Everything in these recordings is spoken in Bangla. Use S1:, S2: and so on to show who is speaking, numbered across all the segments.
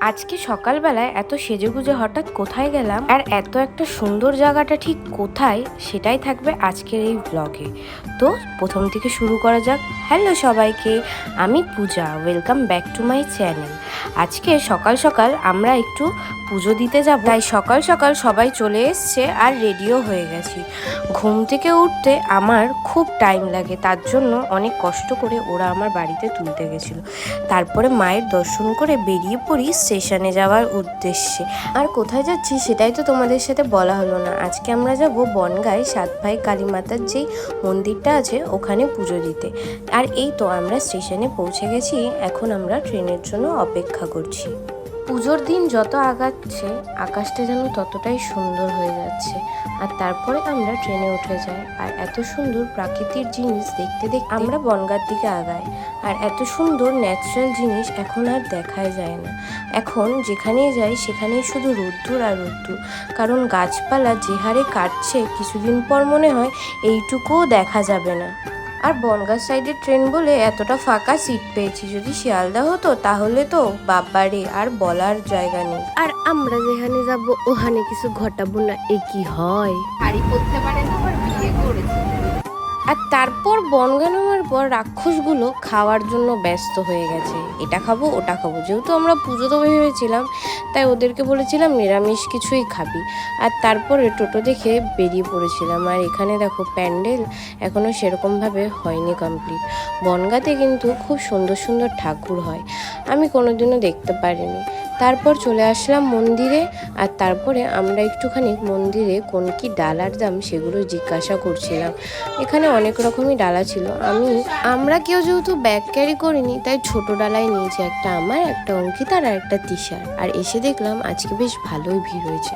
S1: আজকে সকালবেলায় এত সেজেগুজে হঠাৎ কোথায় গেলাম আর এত একটা সুন্দর জায়গাটা ঠিক কোথায় সেটাই থাকবে আজকের এই ব্লগে। তো প্রথম থেকে শুরু করা যাক। হ্যালো সবাইকে, আমি Puja, welcome back to my channel. আজকে সকাল সকাল আমরা একটু পুজো দিতে যাব, তাই সকাল সকাল সবাই চলে এসছে আর রেডিও হয়ে গেছি। ঘুম থেকে উঠতে আমার খুব টাইম লাগে, তার জন্য অনেক কষ্ট করে ওরা আমার বাড়িতে তুলতে গেছিলো। তারপরে মায়ের দর্শন করে বেরিয়ে পড়ি স্টেশনে যাওয়ার উদ্দেশ্যে। আর কোথায় যাচ্ছি সেটাই তো তোমাদের সাথে বলা হলো না। আজকে আমরা যাব বনগাঁয় সাত ভাই কালীমাতার যেই মন্দিরটা আছে ওখানে পুজো দিতে। আর এই তো আমরা স্টেশনে পৌঁছে গেছি, এখন আমরা ট্রেনের জন্য অপেক্ষা করছি। পুজোর দিন যত আগাচ্ছে আকাশটা যেন ততটাই সুন্দর হয়ে যাচ্ছে। আর তারপরে আমরা ট্রেনে উঠে যাই, আর এত সুন্দর প্রাকৃতিক জিনিস দেখতে দেখতে আমরা বনগাঁর দিকে আগাই। আর এত সুন্দর ন্যাচারাল জিনিস এখন আর দেখাই যায় না। এখন যেখানেই যাই সেখানেই শুধু রোদ্দুর আর রোদ্দুর, কারণ গাছপালা যে হারে কাটছে কিছুদিন পর মনে হয় এইটুকুও দেখা যাবে না। আর বনগাঁ সাইডের ট্রেন বলে এতটা ফাঁকা সিট পেয়েছি, যদি শিয়ালদা হতো তাহলে তো বাবারে আর বলার জায়গা নেই। আর আমরা যেখানে যাব ওখানে কিছু ঘটাবো না, এ কি হয়?
S2: শাড়ি পরতে পারে না, আবার বিয়ে করেছে।
S1: আর তারপর বনগাঁ নামার পর রাক্ষসগুলো খাওয়ার জন্য ব্যস্ত হয়ে গেছে, এটা খাবো ওটা খাবো। যেহেতু আমরা পুজো তো ভেবেছিলাম, তাই ওদেরকে বলেছিলাম নিরামিষ কিছুই খাবি। আর তারপরে টোটো দেখে বেরিয়ে পড়েছিলাম। আর এখানে দেখো প্যান্ডেল এখনও সেরকমভাবে হয়নি কমপ্লিট। বনগাঁতে কিন্তু খুব সুন্দর সুন্দর ঠাকুর হয়, আমি কোনোদিনও দেখতে পারিনি। তারপর চলে আসলাম মন্দিরে। আর তারপরে আমরা একটুখানি মন্দিরে কোন কি ডালার দাম সেগুলো জিজ্ঞাসা করছিলাম। এখানে অনেক রকমই ডালা ছিল। আমরা কেউ যেহেতু ব্যাগ ক্যারি করিনি, তাই ছোট ডালাই নিয়েছি, একটা আমার, একটা অঙ্কিতার আর একটা তিশার। আর এসে দেখলাম আজকে বেশ ভালোই ভিড় হয়েছে।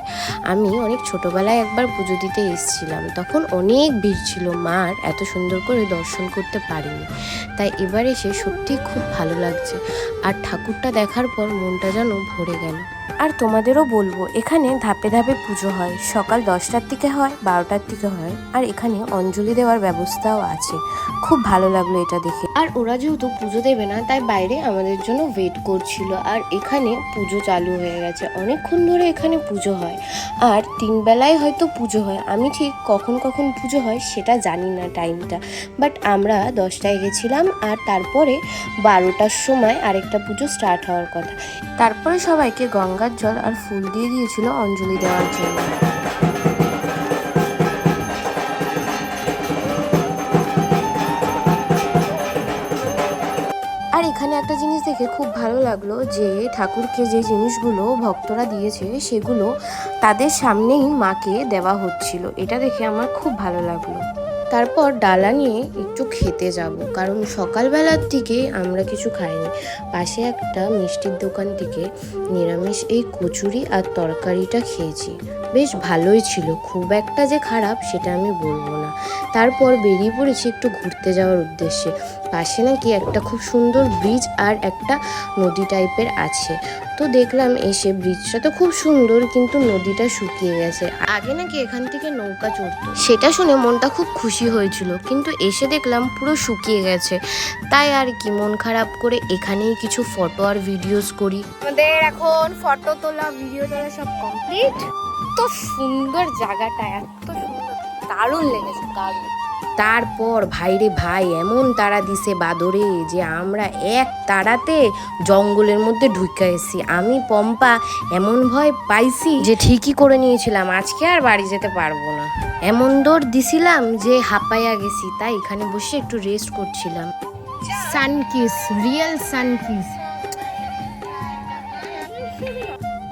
S1: আমি অনেক ছোটবেলায় একবার পুজো দিতে এসেছিলাম, তখন অনেক ভিড় ছিল, মার এত সুন্দর করে দর্শন করতে পারিনি। তাই এবার এসে সত্যি খুব ভালো লাগছে। আর ঠাকুরটা দেখার পর মনটা যেন ভরে গেল। আর তোমাদেরও বলবো, এখানে ধাপে ধাপে পুজো হয়, সকাল 10টার থেকে হয়, 12টার থেকে হয়। আর এখানে অঞ্জলি দেওয়ার ব্যবস্থাও আছে, খুব ভালো লাগলো এটা দেখে। আর ওরা যেহেতু পুজো দেবে না, তাই বাইরে আমাদের জন্য ওয়েট করছিল। আর এখানে পুজো চালু হয়ে গেছে, অনেকক্ষণ ধরে এখানে পুজো হয়। আর 3 বেলায় হয়তো পুজো হয়, আমি ঠিক কখন কখন পুজো হয় সেটা জানি না টাইমটা, বাট আমরা 10টায় গেছিলাম। আর তারপরে 12টার সময় আরেকটা পুজো স্টার্ট হওয়ার কথা। তারপরে সবাইকে গঙ্গার জল আর ফুল দিয়ে দিয়েছিল অঞ্জলি দেওয়ার জন্য। আর এখানে একটা জিনিস দেখে খুব ভালো লাগলো, যে ঠাকুরকে যে জিনিসগুলো ভক্তরা দিয়েছে সেগুলো তাদের সামনেই মাকে দেওয়া হচ্ছিল, এটা দেখে আমার খুব ভালো লাগলো। তারপর ডালা নিয়ে একটু খেতে যাব, কারণ সকালবেলার দিকে আমরা কিছু খাইনি। পাশে একটা মিষ্টির দোকান থেকে নিরামিষ এই কচুরি আর তরকারিটা খেয়েছি, বেশ ভালোই ছিল, খুব একটা যে খারাপ সেটা আমি বলবো না। তারপর বেরিয়ে পড়েছি একটু ঘুরতে যাওয়ার উদ্দেশ্যে। পাশে নাকি একটা খুব সুন্দর ব্রিজ আর একটা নদী টাইপের আছে। তো দেখলাম এসে ব্রিজটা তো খুব সুন্দর, কিন্তু নদীটা শুকিয়ে গেছে। আগে নাকি এখান থেকে নৌকা চড়তো, সেটা শুনে মনটা খুব খুশি হয়েছিল, কিন্তু এসে দেখলাম পুরো শুকিয়ে গেছে। তাই আর কি মন খারাপ করে এখানেই কিছু ফটো আর ভিডিওস করি।
S2: আমাদের এখন ফটো তোলা, ভিডিও তোলা সব কমপ্লিট। তো সুন্দর জায়গাটা, এত সুন্দর, দারুণ লেগেছে, দারুণ।
S1: তারপর ভাইরে ভাই এমন তাড়া দিছে বাদরে যে আমরা এক তাড়াতে জঙ্গলের মধ্যে ঢুকে এসেছি। আমি পম্পা এমন ভয় পাইছি যে ঠিকই করে নিয়েছিলাম আজকে আর বাড়ি যেতে পারবো না। এমন দৌড় দিছিলাম যে হাঁপাইয়া গেছি, তাই এখানে বসে একটু রেস্ট করছিলাম। সানকিস, রিয়েল সানকিস।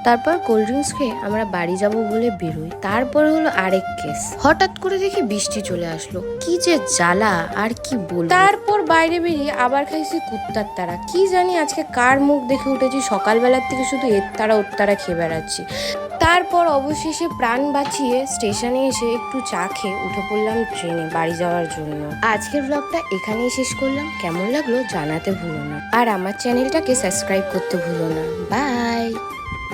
S1: তারপর কোল্ড ড্রিঙ্কস খেয়ে আমরা বাড়ি যাব বলে বেরোই। তারপরে হলো আরেক কেস, হঠাৎ করে দেখি বৃষ্টি চলে আসলো, কি যে জ্বালা আর কি বলবো। তারপর বাইরে বেরিয়ে আবার খাইছি কুত্তার তারা, কি জানি আজকে কার মুখ দেখে উঠেছি, সকালবেলার থেকে শুধু এর তারা ওর তারা খেয়ে বেড়াচ্ছি। তারপর অবশেষে প্রাণ বাঁচিয়ে স্টেশনে এসে একটু চা খেয়ে উঠে পড়লাম ট্রেনে বাড়ি যাওয়ার জন্য। আজকের ব্লগটা এখানেই শেষ করলাম, কেমন লাগলো জানাতে ভুলো না, আর আমার চ্যানেলটাকে সাবস্ক্রাইব করতে ভুলো না। বাই।